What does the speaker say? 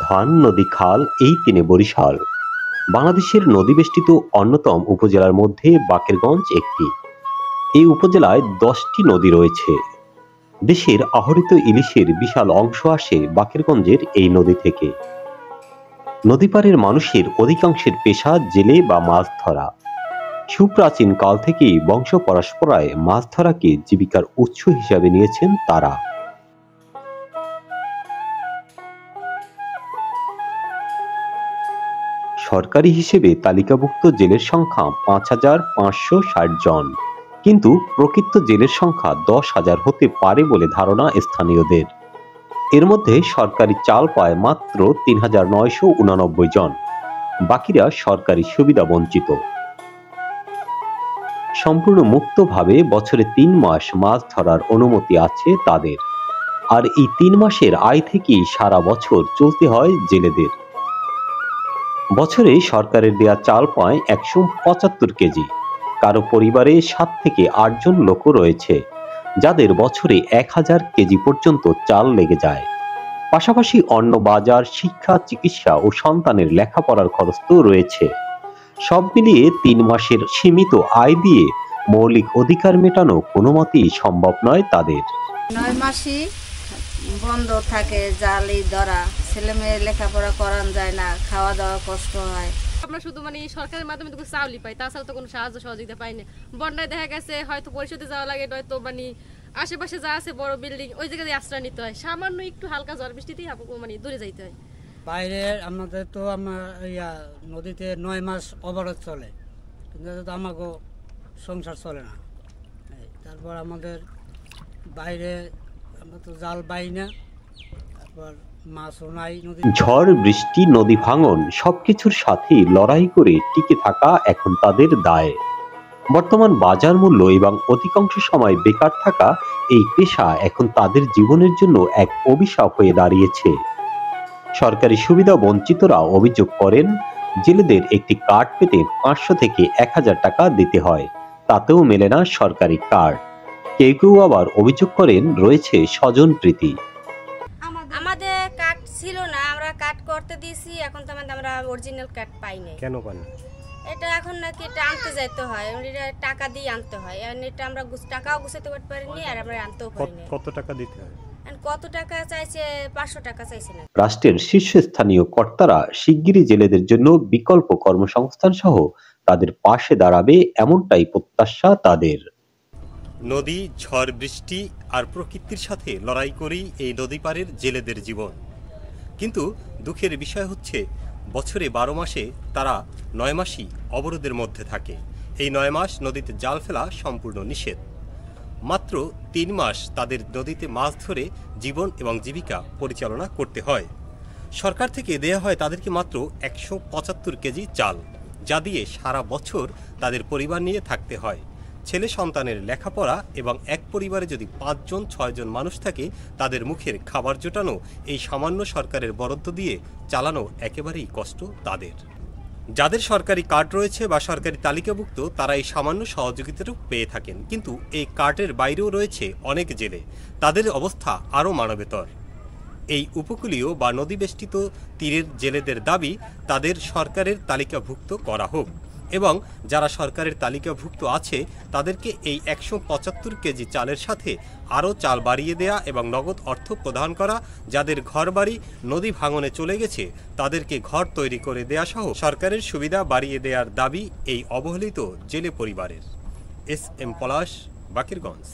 ধান, নদী, খাল এই তিনে বরিশাল। বাংলাদেশের নদীবেষ্টিত অন্যতম উপজেলার মধ্যে বাকেরগঞ্জ একটি। এই উপজেলায় 10টি নদী রয়েছে। দেশের আহরিত ইলিশের বিশাল অংশ আসে বাকেরগঞ্জের এই নদী থেকে। নদীপাড়ের মানুষের অধিকাংশের পেশা জেলে বা মাছ ধরা। সুপ্রাচীন কাল থেকেই বংশ পরম্পরায় মাছ ধরাকে জীবিকার উৎস হিসাবে নিয়েছেন তারা। সরকারি হিসেবে তালিকাভুক্ত জেলের সংখ্যা ৫,৫৬০ জন, কিন্তু প্রকৃত জেলের সংখ্যা 10,000 হতে পারে বলে ধারণা স্থানীয়দের। এর মধ্যে সরকারি চাল পায় মাত্র ৩,৯৮৯ জন, বাকিরা সরকারি সুবিধা বঞ্চিত। সম্পূর্ণ মুক্তভাবে বছরে ৩ মাস মাছ ধরার অনুমতি আছে তাদের, আর এই ৩ মাসের আয় থেকেই সারা বছর চলতে হয় জেলেদের। বছরে সরকারের দেয়া চাল পায় ১৭৫ কেজি। কারো পরিবারে ৭ থেকে ৮ জন লোকও রয়েছে যাদের বছরে ১,০০০ কেজি পর্যন্ত চাল লেগে যায়। পাশাপাশি অন্য বাজার, শিক্ষা, চিকিৎসা ও সন্তানের লেখাপড়ার খরচ তো রয়েছে। সব মিলিয়ে ৩ মাসের সীমিত আয় দিয়ে মৌলিক অধিকার মেটানো কোনো মতেই সম্ভব নয় তাদের। ৯ মাসই বন্ধ থাকে, জালি ধরা, ছেলে মেয়ের লেখাপড়া করানো যায় না, খাওয়া দাওয়া কষ্ট হয়। আমরা শুধু সরকারের মাধ্যমে তো চাউলই পাই, তাছাড়া তো কোনো সাহায্য সহযোগিতা পাই না। বন্যায় দেখা গেছে হয়তো পরিষদে যাওয়া লাগে, নয়তো আশেপাশে যা আছে বড় বিল্ডিং ওই জায়গায় আশ্রয় নিতে হয়। সামান্য একটু হালকা ঝড় বৃষ্টিতেই দূরে যাইতে হয়। বাইরে আমাদের তো নদীতে 9 মাস অবরোধ চলে, কিন্তু আমাকে সংসার চলে না। তারপর আমাদের বাইরে আমরা তো জাল পাই না, তারপর মাছও নাই। ঝড়, বৃষ্টি, নদী ভাঙন সবকিছুর সাথেই লড়াই করে টিকে থাকা এখন তাদের দায়। বর্তমান বাজার মূল্য এবং অধিকাংশ সময় বেকার থাকা এই পেশা এখন তাদের জীবনের জন্য এক অভিশাপ হয়ে দাঁড়িয়েছে। সরকারি সুবিধা বঞ্চিতরা অভিযোগ করেন, জেলেদের একটি কার্ড পেতে 500 থেকে 1000 টাকা দিতে হয়, তাতেও মেলে না সরকারি কার্ড। কেউ কেউ আবার অভিযোগ করেন রয়েছে স্বজনপ্রীতি। আমাদের কার্ড ছিল না, আমরা কার্ড করতে দিয়েছি, এখন তো আমরা অরিজিনাল কার্ড পাই নাই। কেন পান? এটা এখন নাকি এটা আনতে যাইতে হয়, এটা টাকা দিয়ে আনতে হয়। আর এটা আমরা টাকাও গুছাতে পারিনি, আর আমরা আনতেও পারিনি। কত টাকা দিতে হয়? কত টাকা চাইছে? 500 টাকা চাইছে না। রাষ্ট্রের শীর্ষস্থানীয় কর্তারা শিগগিরই জেলেদের জন্য বিকল্প কর্মসংস্থান সহ তাদের পাশে দাঁড়াবে, এমনটাই প্রত্যাশা তাদের। নদী, ঝড়, বৃষ্টি আর প্রকৃতির সাথে লড়াই করেই এই নদী পাড়ের জেলেদের জীবন। কিন্তু দুঃখের বিষয় হচ্ছে, বছরে 12 মাসে তারা 9 মাসই অবরোধের মধ্যে থাকে। এই 9 মাস নদীতে জাল ফেলা সম্পূর্ণ নিষেধ। মাত্র 3 মাস তাদের নদীতে মাছ ধরে জীবন এবং জীবিকা পরিচালনা করতে হয়। সরকার থেকে দেয়া হয় তাদেরকে মাত্র 175 কেজি চাল, যা দিয়ে সারা বছর তাদের পরিবার নিয়ে থাকতে হয়। ছেলে সন্তানের লেখাপড়া এবং এক পরিবারে যদি 5 জন 6 জন মানুষ থাকে, তাদের মুখের খাবার জোটানো এই সামান্য সরকারের বরাদ্দ দিয়ে চালানো একেবারেই কষ্ট তাদের। যাদের সরকারি কার্ড রয়েছে বা সরকারি তালিকাভুক্ত, তারা এই সামান্য সহযোগিতাও পেয়ে থাকেন, কিন্তু এই কার্ডের বাইরেও রয়েছে অনেক জেলে। তাদের অবস্থা আরও মানবেতর। এই উপকূলীয় বা নদীবেষ্টিত তীরের জেলেদের দাবি তাদের সরকারের তালিকাভুক্ত করা হোক, এবং যারা সরকারের তালিকাভুক্ত আছে তাদেরকে এই 175 কেজি চালের সাথে আরও চাল বাড়িয়ে দেয়া এবং নগদ অর্থ প্রদান করা। যাদের ঘরবাড়ি নদী ভাঙনে চলে গেছে তাদেরকে ঘর তৈরি করে দেয়া সহ সরকারের সুবিধা বাড়িয়ে দেওয়ার দাবি এই অবহেলিত জেলে পরিবারের। এস এম পলাশ, বাকেরগঞ্জ।